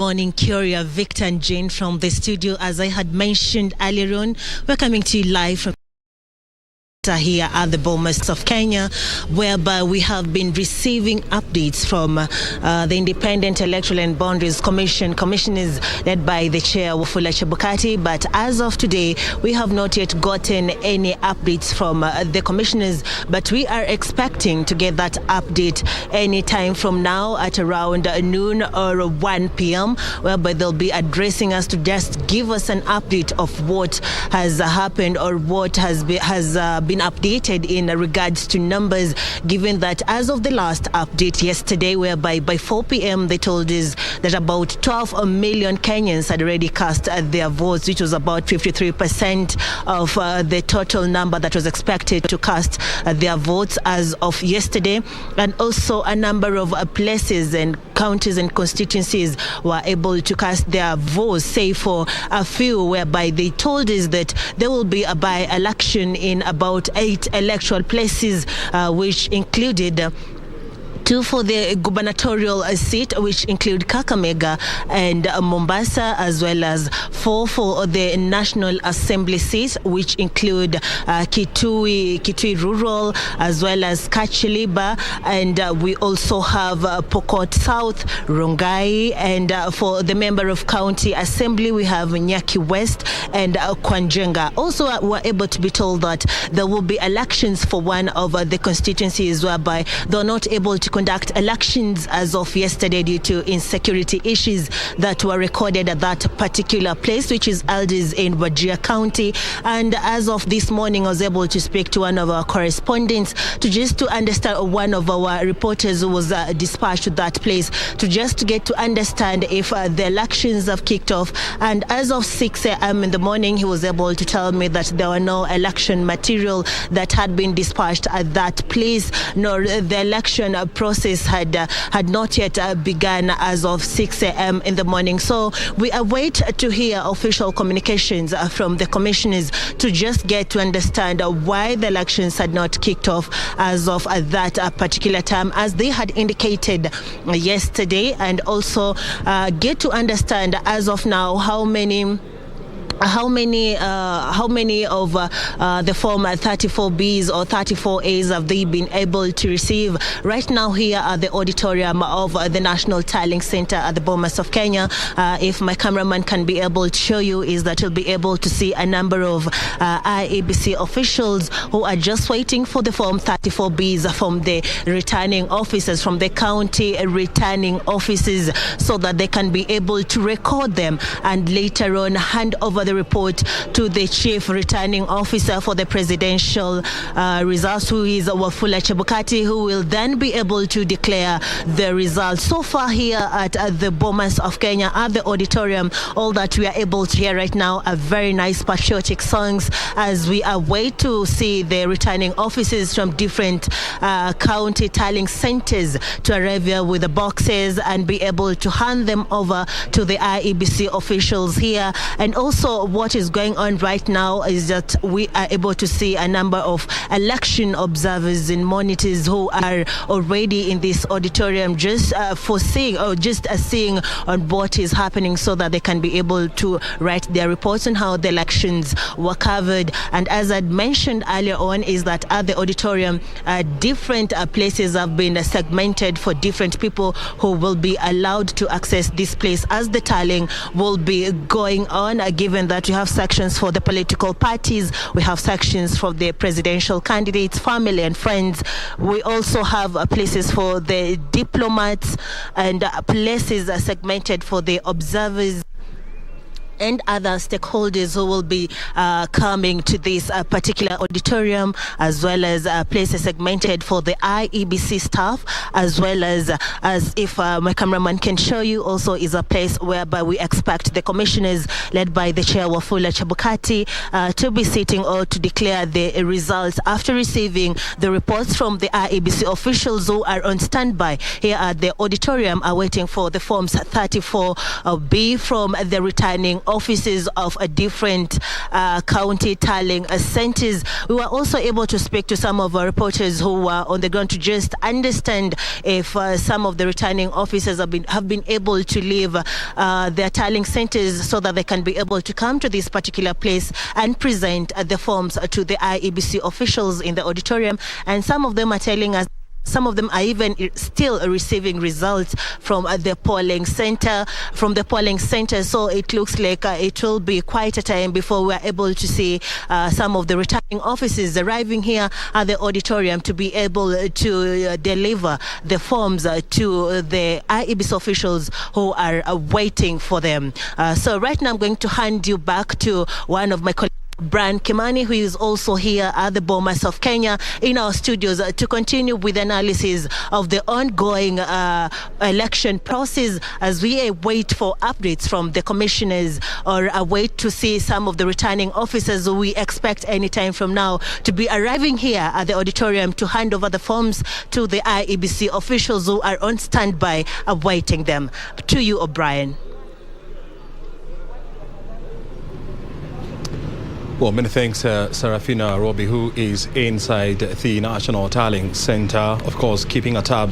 Morning, Curia, Victor and Jane from the studio. As I had mentioned earlier on, we're coming to you live from here at the Bomas of Kenya, whereby we have been receiving updates from the Independent Electoral and Boundaries Commission. Commission is led by the chair, Wafula Chebukati, but as of today, we have not yet gotten any updates from the commissioners, but we are expecting to get that update any time from now at around noon or 1 p.m., whereby they'll be addressing us to just give us an update of what has happened or what has been updated in regards to numbers, given that as of the last update yesterday, whereby by 4 p.m. they told us that about 12 million Kenyans had already cast their votes, which was about 53% of the total number that was expected to cast their votes as of yesterday. And also a number of places and counties and constituencies were able to cast their votes, save for a few whereby they told us that there will be a by-election in about 8 electoral places, which included 2 for the gubernatorial seat, which include Kakamega and Mombasa, as well as 4 for the National Assembly seats, which include Kitui Rural, as well as Kachiliba, and we also have Pokot South, Rongai, and for the member of county assembly, we have Nyaki West and Kwanjenga. Also, we're able to be told that there will be elections for one of the constituencies whereby they're not able to conduct elections as of yesterday due to insecurity issues that were recorded at that particular place, which is Aldis in Wajir County. And as of this morning, I was able to speak to one of our correspondents to understand, one of our reporters who was dispatched to that place to get to understand if the elections have kicked off. And as of 6 a.m. in the morning, he was able to tell me that there were no election material that had been dispatched at that place, nor the election process had not yet begun as of 6 a.m. in the morning. So we await to hear official communications from the commissioners to just get to understand why the elections had not kicked off as of that particular time, as they had indicated yesterday, and also get to understand as of now how many of the form 34Bs or 34As have they been able to receive right now here at the auditorium of the National Tallying Center at the Bomas of Kenya. If my cameraman can be able to show you, is that you'll be able to see a number of IEBC officials who are just waiting for the form 34Bs from the returning officers, from the county returning offices, so that they can be able to record them and later on hand over the report to the chief returning officer for the presidential results, who is Wafula Chebukati, who will then be able to declare the results. So far here at the Bomas of Kenya at the auditorium, all that we are able to hear right now are very nice patriotic songs as we await to see the returning officers from different county tallying centers to arrive here with the boxes and be able to hand them over to the IEBC officials here. And also what is going on right now is that we are able to see a number of election observers and monitors who are already in this auditorium just seeing on what is happening, so that they can be able to write their reports on how the elections were covered. And as I'd mentioned earlier on, is that at the auditorium, different places have been segmented for different people who will be allowed to access this place as the tallying will be going on, given that we have sections for the political parties, we have sections for the presidential candidates, family and friends. We also have places for the diplomats and places segmented for the observers and other stakeholders who will be coming to this particular auditorium, as well as places segmented for the IEBC staff, as well as if my cameraman can show you, also is a place whereby we expect the commissioners led by the chair Wafula Chebukati to be sitting or to declare the results after receiving the reports from the IEBC officials who are on standby here at the auditorium, are waiting for the forms 34B from the returning offices of different county tallying centers. We were also able to speak to some of our reporters who were on the ground to just understand if some of the returning officers have been able to leave their tallying centers so that they can be able to come to this particular place and present the forms to the IEBC officials in the auditorium. And some of them are telling us some of them are even still receiving results from the polling center. So it looks like it will be quite a time before we're able to see some of the returning officers arriving here at the auditorium to be able to deliver the forms to the IEBC officials who are waiting for them. So right now I'm going to hand you back to one of my colleagues, Brian Kimani, who is also here at the Bomas of Kenya in our studios to continue with analysis of the ongoing election process as we wait for updates from the commissioners or wait to see some of the returning officers who we expect any time from now to be arriving here at the auditorium to hand over the forms to the IEBC officials who are on standby awaiting them. To you, O'Brien. Well, many thanks, Serafina Robbie, who is inside the National Tallying Center, of course, keeping a tab